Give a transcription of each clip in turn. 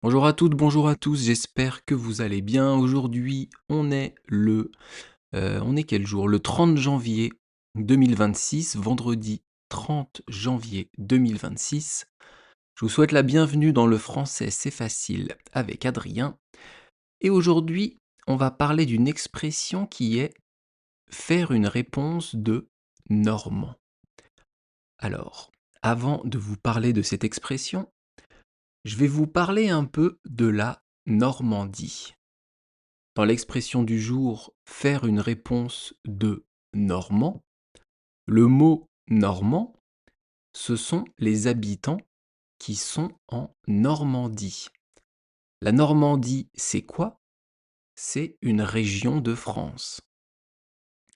Bonjour à toutes, bonjour à tous, j'espère que vous allez bien. Aujourd'hui, on est quel jour? Le 30 janvier 2026, vendredi 30 janvier 2026. Je vous souhaite la bienvenue dans le français c'est facile avec Adrien. Et aujourd'hui, on va parler d'une expression qui est faire une réponse de normand. Alors, avant de vous parler de cette expression, je vais vous parler un peu de la Normandie. Dans l'expression du jour, faire une réponse de normand, le mot normand, ce sont les habitants qui sont en Normandie. La Normandie, c'est quoi? C'est une région de France.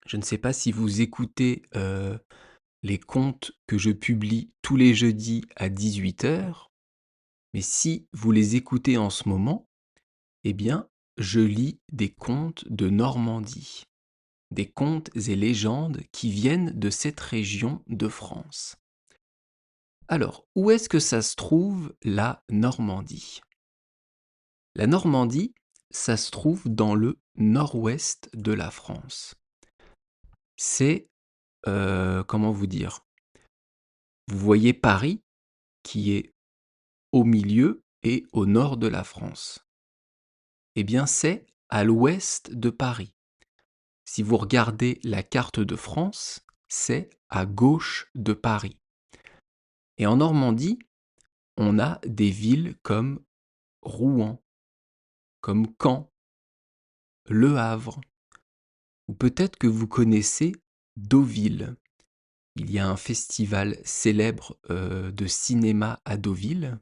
Je ne sais pas si vous écoutez les contes que je publie tous les jeudis à 18 h, mais si vous les écoutez en ce moment, eh bien, je lis des contes de Normandie. Des contes et légendes qui viennent de cette région de France. Alors, où est-ce que ça se trouve, la Normandie? La Normandie, ça se trouve dans le nord-ouest de la France. C'est, comment vous dire? Vous voyez Paris qui est au milieu et au nord de la France. Eh bien, c'est à l'ouest de Paris. Si vous regardez la carte de France, c'est à gauche de Paris. Et en Normandie, on a des villes comme Rouen, comme Caen, Le Havre, ou peut-être que vous connaissez Deauville. Il y a un festival célèbre de cinéma à Deauville.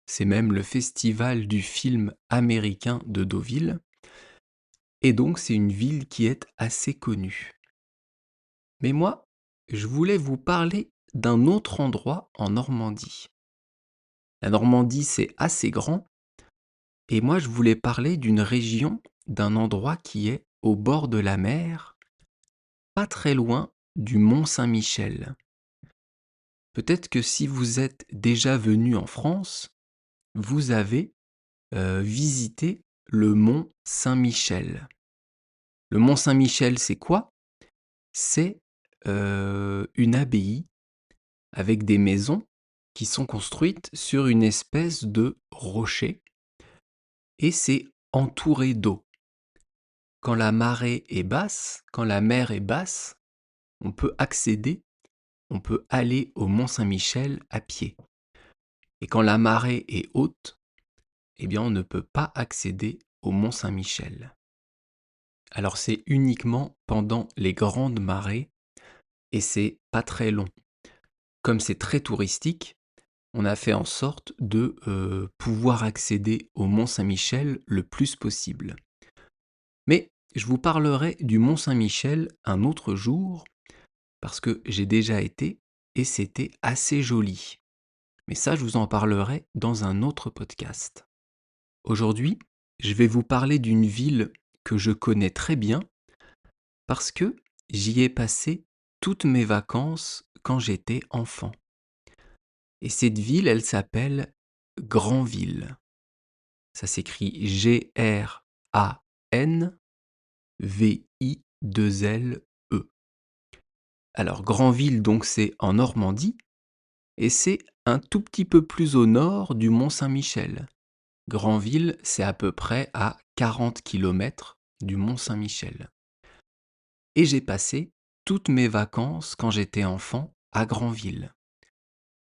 C'est même le festival du film américain de Deauville. Et donc c'est une ville qui est assez connue. Mais moi, je voulais vous parler d'un autre endroit en Normandie. La Normandie, c'est assez grand. Et moi, je voulais parler d'une région, d'un endroit qui est au bord de la mer, pas très loin du Mont Saint-Michel. Peut-être que si vous êtes déjà venu en France, vous avez visité le Mont Saint-Michel. Le Mont Saint-Michel, c'est quoi? C'est une abbaye avec des maisons qui sont construites sur une espèce de rocher et c'est entouré d'eau. Quand la marée est basse, quand la mer est basse, on peut accéder, on peut aller au Mont Saint-Michel à pied. Et quand la marée est haute, eh bien on ne peut pas accéder au Mont Saint-Michel. Alors c'est uniquement pendant les grandes marées et c'est pas très long. Comme c'est très touristique, on a fait en sorte de pouvoir accéder au Mont Saint-Michel le plus possible. Mais je vous parlerai du Mont Saint-Michel un autre jour parce que j'ai déjà été et c'était assez joli. Mais ça, je vous en parlerai dans un autre podcast. Aujourd'hui, je vais vous parler d'une ville que je connais très bien parce que j'y ai passé toutes mes vacances quand j'étais enfant. Et cette ville, elle s'appelle Granville. Ça s'écrit Granville. Alors Granville, donc c'est en Normandie, et c'est un tout petit peu plus au nord du Mont Saint-Michel. Granville, c'est à peu près à 40 kilomètres du Mont Saint-Michel. Et j'ai passé toutes mes vacances quand j'étais enfant à Granville,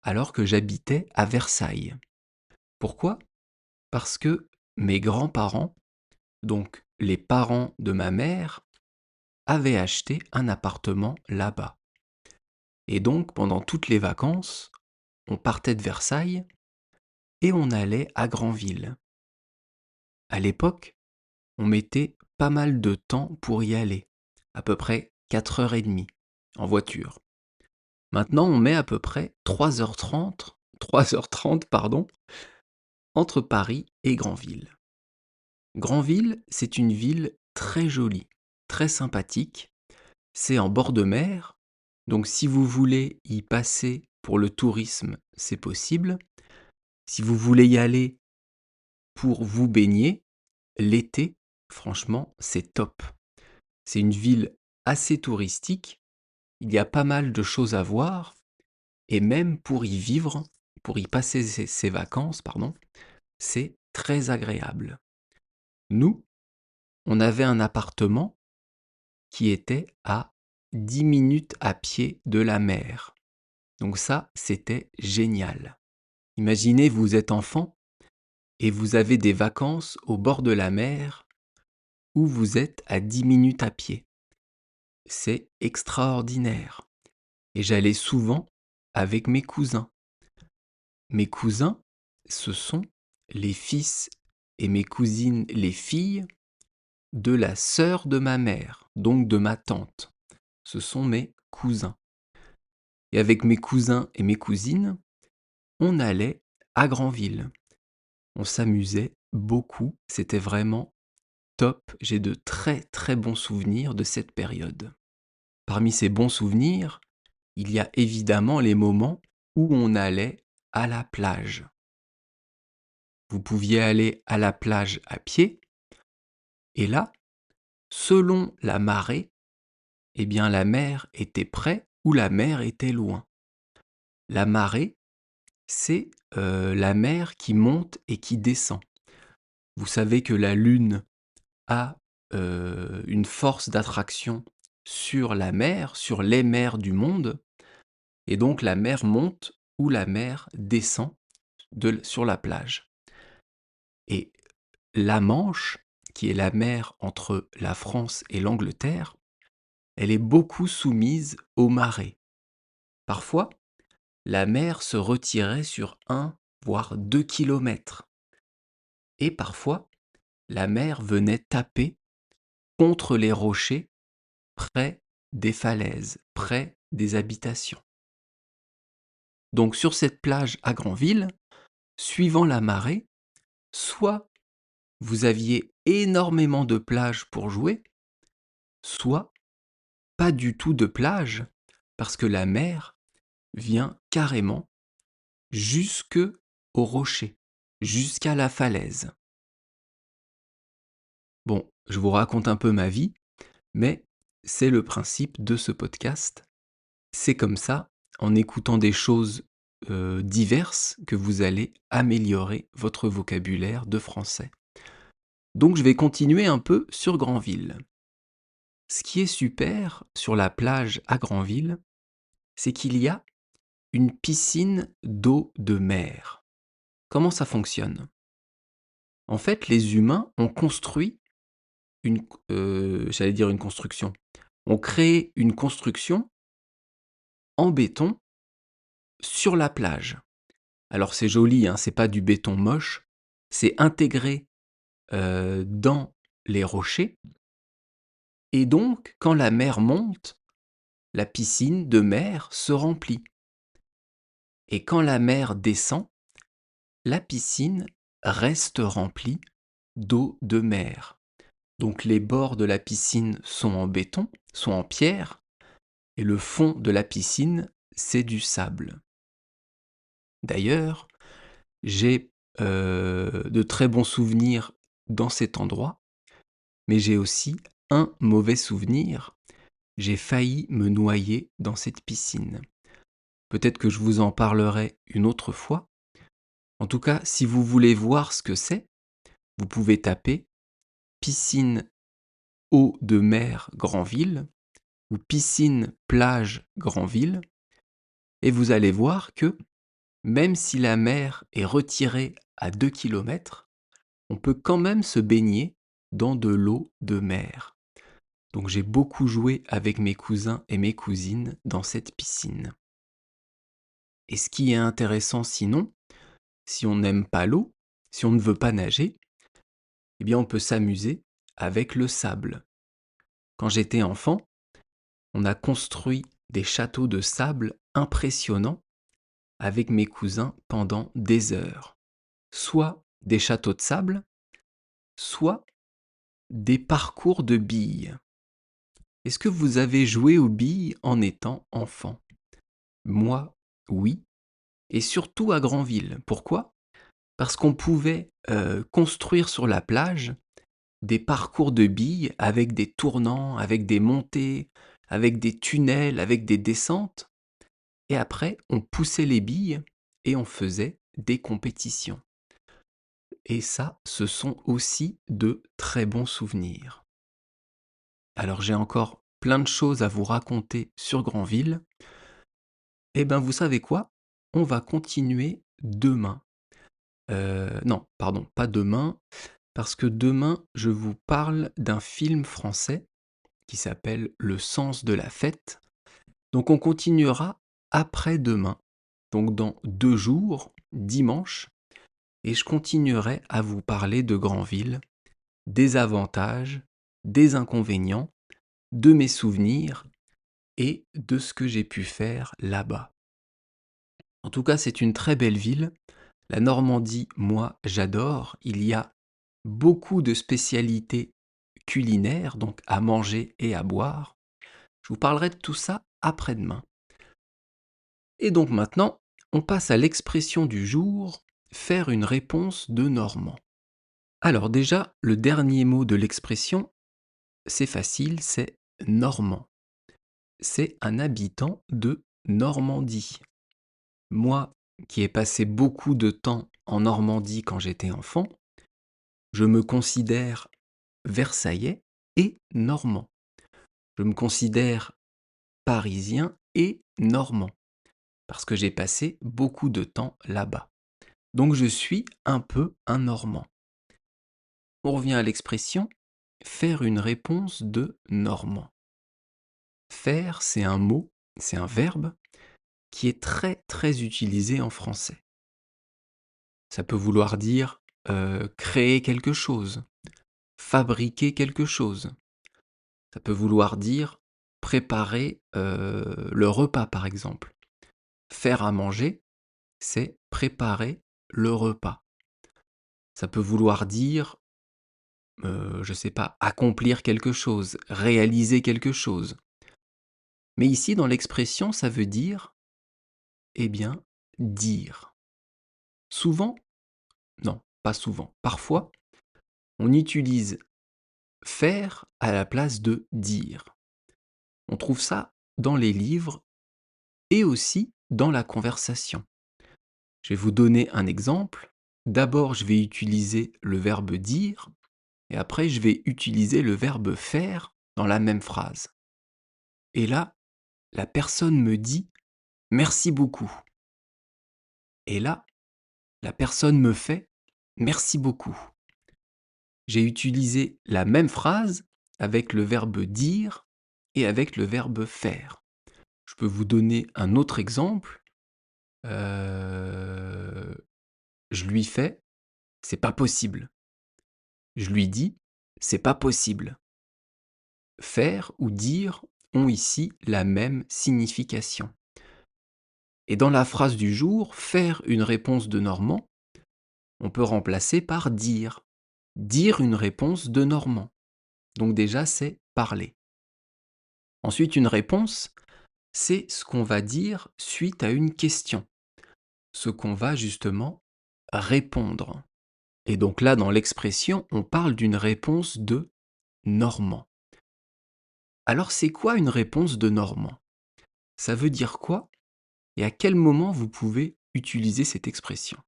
alors que j'habitais à Versailles. Pourquoi? Parce que mes grands-parents, donc les parents de ma mère, avaient acheté un appartement là-bas. Et donc pendant toutes les vacances, on partait de Versailles et on allait à Granville. À l'époque, on mettait pas mal de temps pour y aller, à peu près 4 h 30 en voiture. Maintenant, on met à peu près 3h30 pardon, entre Paris et Granville. Granville, c'est une ville très jolie, très sympathique. C'est en bord de mer, donc si vous voulez y passer pour le tourisme, c'est possible. Si vous voulez y aller pour vous baigner, l'été, franchement, c'est top. C'est une ville assez touristique, il y a pas mal de choses à voir, et même pour y vivre, pour y passer ses vacances, pardon, c'est très agréable. Nous, on avait un appartement qui était à 10 minutes à pied de la mer. Donc ça, c'était génial. Imaginez, vous êtes enfant et vous avez des vacances au bord de la mer où vous êtes à 10 minutes à pied. C'est extraordinaire. Et j'allais souvent avec mes cousins. Mes cousins, ce sont les fils et mes cousines, les filles de la sœur de ma mère, donc de ma tante. Ce sont mes cousins. Et avec mes cousins et mes cousines, on allait à Granville. On s'amusait beaucoup, c'était vraiment top. J'ai de très très bons souvenirs de cette période. Parmi ces bons souvenirs, il y a évidemment les moments où on allait à la plage. Vous pouviez aller à la plage à pied, et là, selon la marée, eh bien la mer était près ou la mer était loin. La marée, c'est la mer qui monte et qui descend. Vous savez que la Lune a une force d'attraction sur la mer, sur les mers du monde, et donc la mer monte ou la mer descend sur la plage. Et la Manche, qui est la mer entre la France et l'Angleterre, elle est beaucoup soumise aux marées. Parfois, la mer se retirait sur 1 voire 2 kilomètres. Et parfois, la mer venait taper contre les rochers près des falaises, près des habitations. Donc sur cette plage à Granville, suivant la marée, soit vous aviez énormément de plages pour jouer, soit pas du tout de plage, parce que la mer vient carrément jusque au rocher, jusqu'à la falaise. Bon, je vous raconte un peu ma vie, mais c'est le principe de ce podcast. C'est comme ça, en écoutant des choses diverses, que vous allez améliorer votre vocabulaire de français. Donc je vais continuer un peu sur Granville. Ce qui est super sur la plage à Granville, c'est qu'il y a une piscine d'eau de mer. Comment ça fonctionne? En fait, les humains ont construit j'allais dire une construction, ont créé une construction en béton sur la plage. Alors c'est joli, hein, c'est pas du béton moche, c'est intégré dans les rochers. Et donc, quand la mer monte, la piscine de mer se remplit. Et quand la mer descend, la piscine reste remplie d'eau de mer. Donc les bords de la piscine sont en béton, sont en pierre, et le fond de la piscine, c'est du sable. D'ailleurs, j'ai de très bons souvenirs dans cet endroit, mais j'ai aussi un mauvais souvenir. J'ai failli me noyer dans cette piscine. Peut-être que je vous en parlerai une autre fois. En tout cas, si vous voulez voir ce que c'est, vous pouvez taper piscine eau de mer Granville ou piscine plage Granville, et vous allez voir que même si la mer est retirée à 2 kilomètres, on peut quand même se baigner dans de l'eau de mer. Donc j'ai beaucoup joué avec mes cousins et mes cousines dans cette piscine. Et ce qui est intéressant sinon, si on n'aime pas l'eau, si on ne veut pas nager, eh bien on peut s'amuser avec le sable. Quand j'étais enfant, on a construit des châteaux de sable impressionnants avec mes cousins pendant des heures. Soit des châteaux de sable, soit des parcours de billes. Est-ce que vous avez joué aux billes en étant enfant? Moi, oui, et surtout à Granville. Pourquoi? Parce qu'on pouvait construire sur la plage des parcours de billes avec des tournants, avec des montées, avec des tunnels, avec des descentes. Et après, on poussait les billes et on faisait des compétitions. Et ça, ce sont aussi de très bons souvenirs. Alors j'ai encore plein de choses à vous raconter sur Granville. Eh ben vous savez quoi? On va continuer demain. Non, pardon, pas demain, parce que demain, je vous parle d'un film français qui s'appelle Le sens de la fête. Donc on continuera après-demain, donc dans 2 jours, dimanche, et je continuerai à vous parler de Granville, des avantages, des inconvénients, de mes souvenirs et de ce que j'ai pu faire là-bas. En tout cas, c'est une très belle ville. La Normandie, moi, j'adore. Il y a beaucoup de spécialités culinaires, donc à manger et à boire. Je vous parlerai de tout ça après-demain. Et donc maintenant, on passe à l'expression du jour, faire une réponse de Normand. Alors déjà, le dernier mot de l'expression, c'est facile, c'est Normand. C'est un habitant de Normandie. Moi, qui ai passé beaucoup de temps en Normandie quand j'étais enfant, je me considère versaillais et normand. Je me considère parisien et normand, parce que j'ai passé beaucoup de temps là-bas. Donc je suis un peu un normand. On revient à l'expression faire une réponse de normand. Faire, c'est un mot, c'est un verbe qui est très très utilisé en français. Ça peut vouloir dire créer quelque chose, fabriquer quelque chose. Ça peut vouloir dire préparer le repas, par exemple. Faire à manger, c'est préparer le repas. Ça peut vouloir dire, je sais pas, accomplir quelque chose, réaliser quelque chose. Mais ici, dans l'expression, ça veut dire, eh bien, dire. Souvent, non, pas souvent, parfois, on utilise faire à la place de dire. On trouve ça dans les livres et aussi dans la conversation. Je vais vous donner un exemple. D'abord, je vais utiliser le verbe dire et après, je vais utiliser le verbe faire dans la même phrase. Et là, la personne me dit merci beaucoup. Et là, la personne me fait merci beaucoup. J'ai utilisé la même phrase avec le verbe dire et avec le verbe faire. Je peux vous donner un autre exemple. Euh, je lui fais c'est pas possible. Je lui dis c'est pas possible. Faire ou dire ont ici la même signification. Et dans la phrase du jour, faire une réponse de normand, on peut remplacer par dire. Dire une réponse de normand. Donc déjà, c'est parler. Ensuite, une réponse, c'est ce qu'on va dire suite à une question. Ce qu'on va justement répondre. Et donc là, dans l'expression, on parle d'une réponse de normand. Alors, c'est quoi une réponse de normand? Ça veut dire quoi? Et à quel moment vous pouvez utiliser cette expression?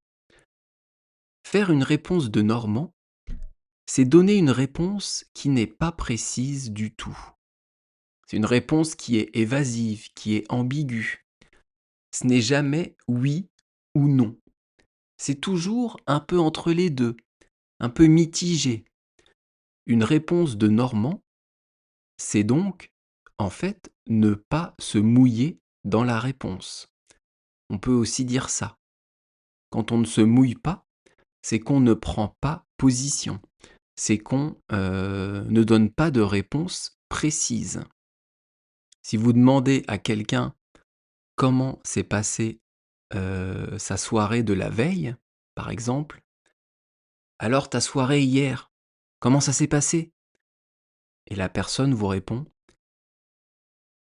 Faire une réponse de normand, c'est donner une réponse qui n'est pas précise du tout. C'est une réponse qui est évasive, qui est ambiguë. Ce n'est jamais oui ou non. C'est toujours un peu entre les deux, un peu mitigé. Une réponse de normand, c'est donc, en fait, ne pas se mouiller dans la réponse. On peut aussi dire ça. Quand on ne se mouille pas, c'est qu'on ne prend pas position. C'est qu'on ne donne pas de réponse précise. Si vous demandez à quelqu'un comment s'est passée sa soirée de la veille, par exemple, alors ta soirée hier, comment ça s'est passé? Et la personne vous répond,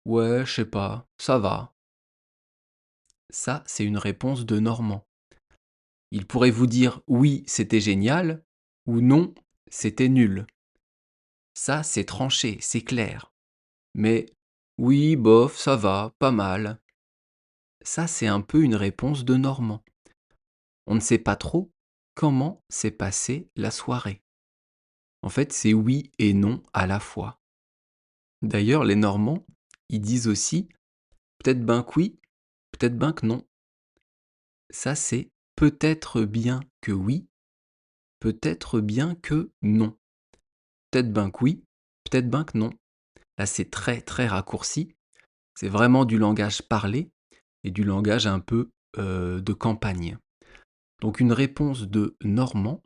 ouais, je sais pas, ça va. Ça, c'est une réponse de normand. Il pourrait vous dire oui, c'était génial ou non, c'était nul. Ça, c'est tranché, c'est clair. Mais oui, bof, ça va, pas mal. Ça, c'est un peu une réponse de Normand. On ne sait pas trop comment s'est passée la soirée. En fait, c'est oui et non à la fois. D'ailleurs, les Normands, ils disent aussi peut-être ben que oui, peut-être ben que non. Ça, c'est peut-être bien que oui, peut-être bien que non. Peut-être ben que oui, peut-être ben que non. Là, c'est très très raccourci. C'est vraiment du langage parlé et du langage un peu de campagne. Donc une réponse de Normand,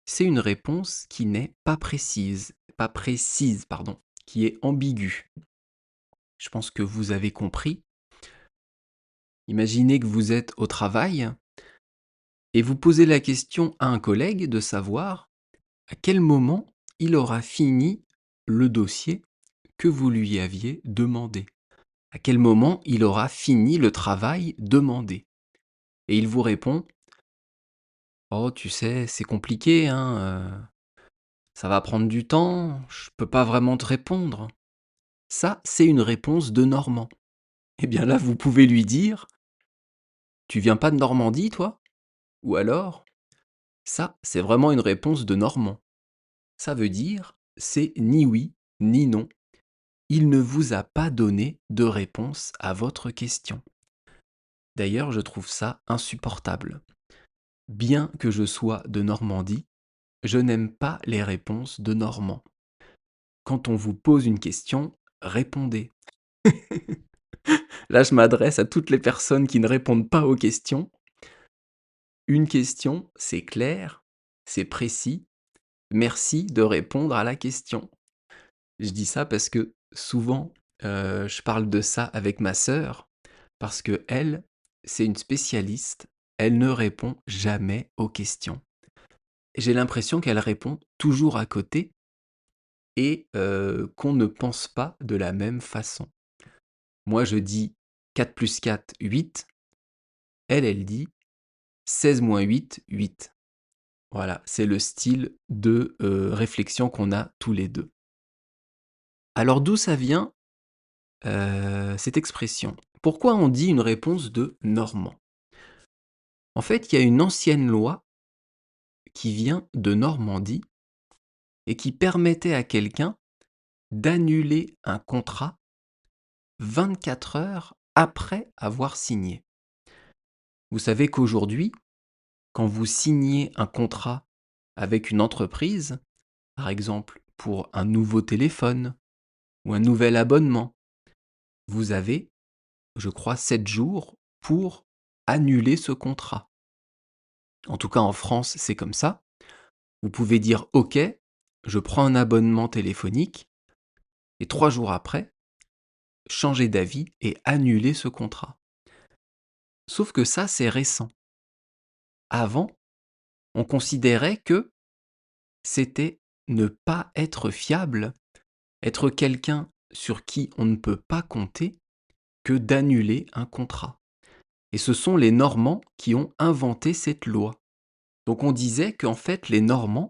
c'est une réponse qui n'est pas précise, pardon, qui est ambiguë. Je pense que vous avez compris. Imaginez que vous êtes au travail et vous posez la question à un collègue de savoir à quel moment il aura fini le dossier que vous lui aviez demandé. À quel moment il aura fini le travail demandé. Et il vous répond: «Oh, tu sais, c'est compliqué, hein, ça va prendre du temps, je peux pas vraiment te répondre». Ça, c'est une réponse de Normand. Eh bien là, vous pouvez lui dire: «Tu viens pas de Normandie, toi?» Ou alors: «Ça, c'est vraiment une réponse de Normand». Ça veut dire: c'est ni oui, ni non. Il ne vous a pas donné de réponse à votre question. D'ailleurs, je trouve ça insupportable. Bien que je sois de Normandie, je n'aime pas les réponses de Normands. Quand on vous pose une question, répondez. Là, je m'adresse à toutes les personnes qui ne répondent pas aux questions. Une question, c'est clair, c'est précis. Merci de répondre à la question. Je dis ça parce que souvent, je parle de ça avec ma sœur, parce que elle, c'est une spécialiste, elle ne répond jamais aux questions. J'ai l'impression qu'elle répond toujours à côté et qu'on ne pense pas de la même façon. Moi, je dis 4 plus 4, 8. Elle dit 16 moins 8, 8. Voilà, c'est le style de réflexion qu'on a tous les deux. Alors d'où ça vient cette expression? Pourquoi on dit une réponse de Normand? En fait, il y a une ancienne loi qui vient de Normandie et qui permettait à quelqu'un d'annuler un contrat 24 heures après avoir signé. Vous savez qu'aujourd'hui, quand vous signez un contrat avec une entreprise, par exemple pour un nouveau téléphone ou un nouvel abonnement, vous avez, je crois, 7 jours pour annuler ce contrat. En tout cas, en France, c'est comme ça. Vous pouvez dire OK, je prends un abonnement téléphonique et 3 jours après, changer d'avis et annuler ce contrat. Sauf que ça, c'est récent. Avant, on considérait que c'était ne pas être fiable, être quelqu'un sur qui on ne peut pas compter, que d'annuler un contrat. Et ce sont les Normands qui ont inventé cette loi. Donc on disait qu'en fait les Normands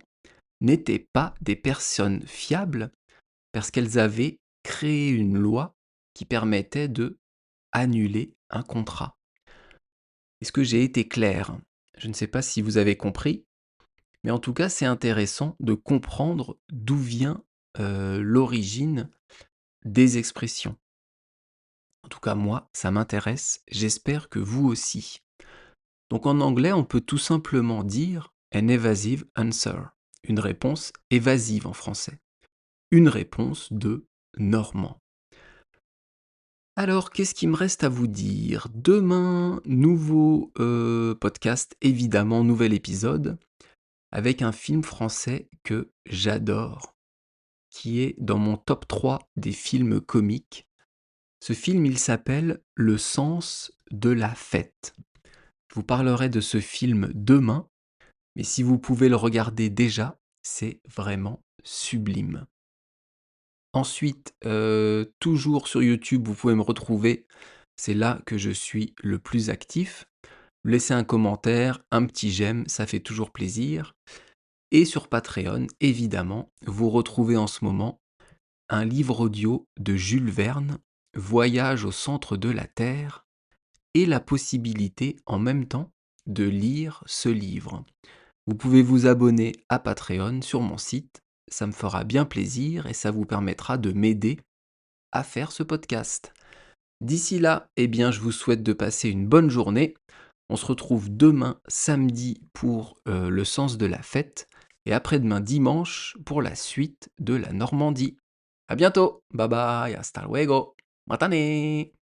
n'étaient pas des personnes fiables parce qu'elles avaient créé une loi qui permettait de annuler un contrat. Est-ce que j'ai été clair? Je ne sais pas si vous avez compris, mais en tout cas c'est intéressant de comprendre d'où vient l'origine des expressions. En tout cas moi, ça m'intéresse, j'espère que vous aussi. Donc en anglais, on peut tout simplement dire an evasive answer, une réponse évasive en français, une réponse de Normand. Alors, qu'est-ce qu'il me reste à vous dire? Demain, nouveau podcast, évidemment, nouvel épisode, avec un film français que j'adore, qui est dans mon top 3 des films comiques. Ce film, il s'appelle Le sens de la fête. Je vous parlerai de ce film demain, mais si vous pouvez le regarder déjà, c'est vraiment sublime. Ensuite, toujours sur YouTube, vous pouvez me retrouver, c'est là que je suis le plus actif. laissez un commentaire, un petit j'aime, ça fait toujours plaisir. Et sur Patreon, évidemment, vous retrouvez en ce moment un livre audio de Jules Verne, Voyage au centre de la Terre, et la possibilité en même temps de lire ce livre. Vous pouvez vous abonner à Patreon sur mon site, ça me fera bien plaisir et ça vous permettra de m'aider à faire ce podcast. D'ici là, eh bien, je vous souhaite de passer une bonne journée. On se retrouve demain, samedi, pour le sens de la fête, et après-demain, dimanche, pour la suite de la Normandie. À bientôt. Bye bye. Hasta luego. Matane.